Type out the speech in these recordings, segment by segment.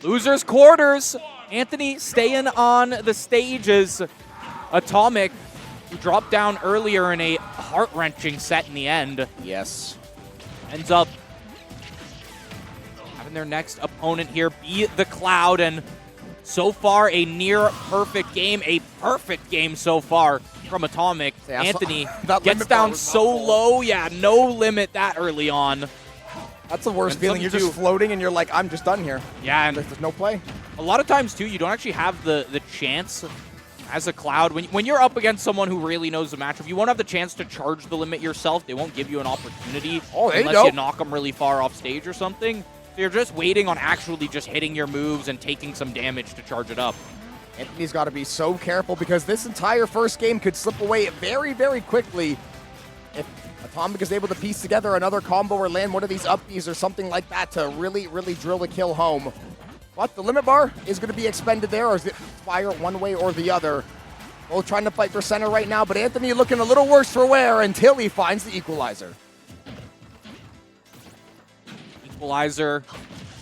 Losers quarters. Anthony staying on the stages. Atomic, who dropped down earlier in a heart-wrenching set in the end. Yes. Ends up having their next opponent here be the Cloud, and so far a near perfect game, a perfect game so far from Atomic. Yeah, Anthony that gets down so low, yeah, no limit that early on. That's the worst And feeling. You're just floating and you're like, I'm just done here. Yeah, and there's no play. a lot of times too, you don't actually have the chance as a Cloud. When you're up against someone who really knows the matchup, you won't have the chance to charge the limit yourself. They won't give you an opportunity unless you knock them really far off stage or something. So you're just waiting on actually just hitting your moves and taking some damage to charge it up. Anthony's got to be so careful because this entire first game could slip away very, very quickly if Atomic is able to piece together another combo or land one of these up Bs or something like that to really, really drill the kill home. But the limit bar is going to be expended there, or is it fire one way or the other? Both trying to fight for center right now, but Anthony looking a little worse for wear until he finds the equalizer. Equalizer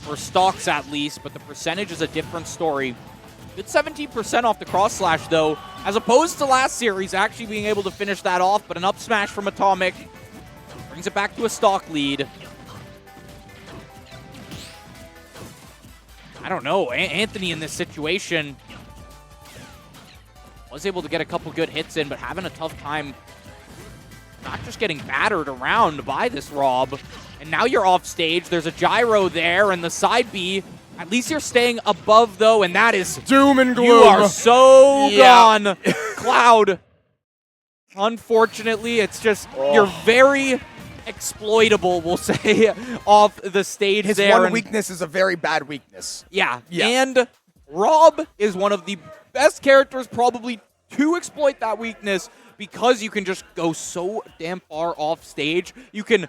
for stocks at least, but the percentage is a different story. Good 17% off the cross slash though, as opposed to last series actually being able to finish that off, but an up smash from Atomic brings it back to a stock lead. I don't know, Anthony in this situation was able to get a couple good hits in, but having a tough time not just getting battered around by this Rob. And now you're off stage. There's a gyro there, and the side B. At least you're staying above, though, and that is doom and gloom. You are so gone, Cloud. Unfortunately, it's just you're very exploitable, we'll say, off the stage. His there. one weakness is a very bad weakness. Yeah, and Rob is one of the best characters probably to exploit that weakness because you can just go so damn far off stage. You can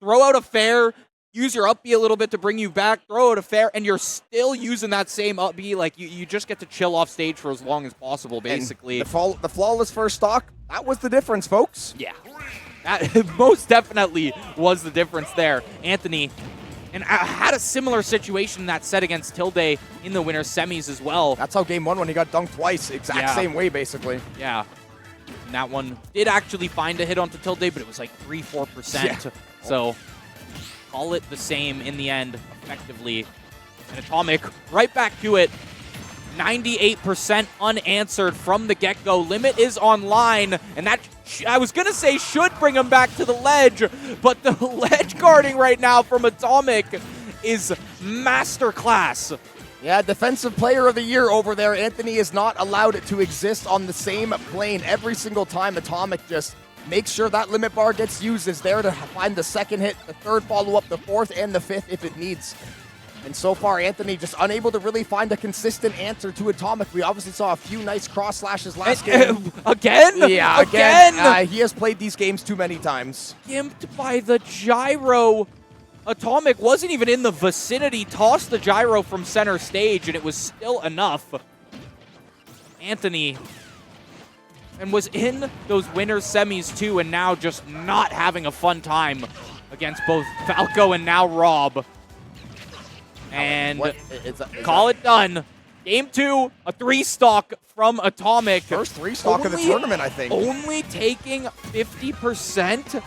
throw out a fair, use your up B a little bit to bring you back, throw out a fair, and you're still using that same up B. Like, you just get to chill off stage for as long as possible, basically. And the flawless first stock, that was the difference, folks. Yeah. That most definitely was the difference there. Anthony, and I had a similar situation in that set against Tilde in the winner's semis as well. That's how game one when he got dunked twice. Exact same way, basically. Yeah. And that one did actually find a hit onto Tilde, but it was like 3-4%. Yeah. So call it the same in the end, effectively. And Atomic right back to it. 98% unanswered from the get-go. Limit is online, and that, I was going to say, should bring him back to the ledge, but the ledge guarding right now from Atomic is masterclass. Yeah, Defensive Player of the Year over there. Anthony is not allowed to exist on the same plane every single time. Atomic just makes sure that limit bar gets used. Is there to find the second hit, the third follow-up, the fourth, and the fifth if it needs. And so far, Anthony just unable to really find a consistent answer to Atomic. We obviously saw a few nice cross slashes last game. Again? Yeah, again. He has played these games too many times. Gimped by the gyro. Atomic wasn't even in the vicinity, tossed the gyro from center stage, and it was still enough. Anthony, and was in those winner's semis too, and now just not having a fun time against both Falco and now Rob. And call it done. Game 2, a 3-stock from Atomic. First 3-stock of the tournament, I think. Only taking 50%.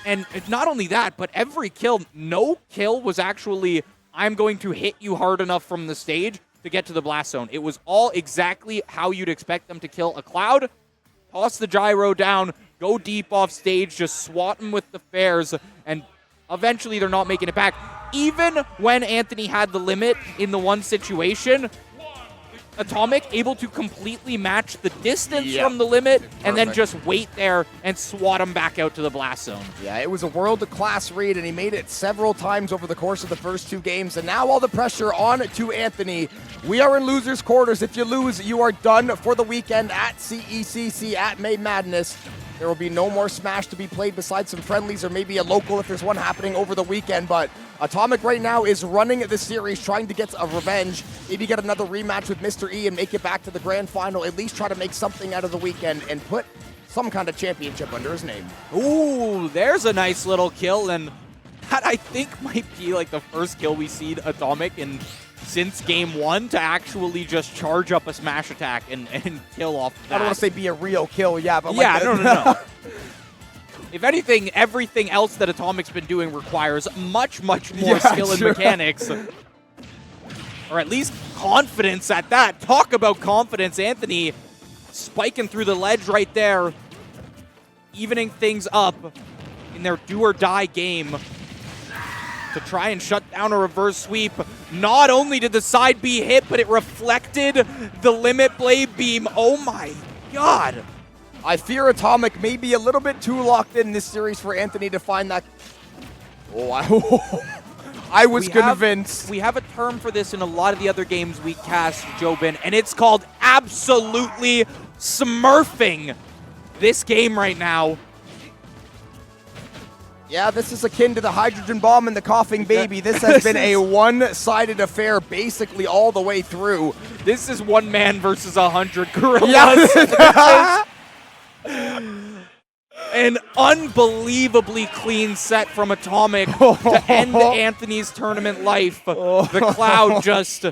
And not only that, but every kill, no kill was actually, I'm going to hit you hard enough from the stage to get to the blast zone. It was all exactly how you'd expect them to kill a Cloud. Toss the gyro down, go deep off stage, just swat them with the fares, and eventually they're not making it back. Even when Anthony had the limit in the one situation, Atomic able to completely match the distance from the limit and then just wait there and swat him back out to the blast zone. Yeah, it was a world-class read, and he made it several times over the course of the first 2 games. And now all the pressure on to Anthony. We are in losers' quarters. If you lose, you are done for the weekend at CECC at May Madness. There will be no more Smash to be played besides some friendlies or maybe a local if there's one happening over the weekend. But Atomic right now is running the series, trying to get a revenge. Maybe get another rematch with Mr. E and make it back to the grand final. At least try to make something out of the weekend and put some kind of championship under his name. Ooh, there's a nice little kill. And had I think might be like the first kill we see Atomic in since game 1 to actually just charge up a smash attack and kill off that. I don't want to say be a real kill, yeah, but yeah, like no. If anything, everything else that Atomic's been doing requires much more skill and mechanics. Or at least confidence at that. Talk about confidence. Anthony spiking through the ledge right there, evening things up in their do-or-die game to try and shut down a reverse sweep. Not only did the side B hit, but it reflected the limit blade beam. Oh my god. I fear Atomic may be a little bit too locked in this series for Anthony to find that. Oh, I was convinced. We have a term for this in a lot of the other games we cast, Jobin, and it's called absolutely smurfing this game right now. Yeah, this is akin to the hydrogen bomb and the coughing baby. This has been a one-sided affair basically all the way through. This is one man versus 100 gorillas. Yeah. An unbelievably clean set from Atomic to end Anthony's tournament life. The Cloud just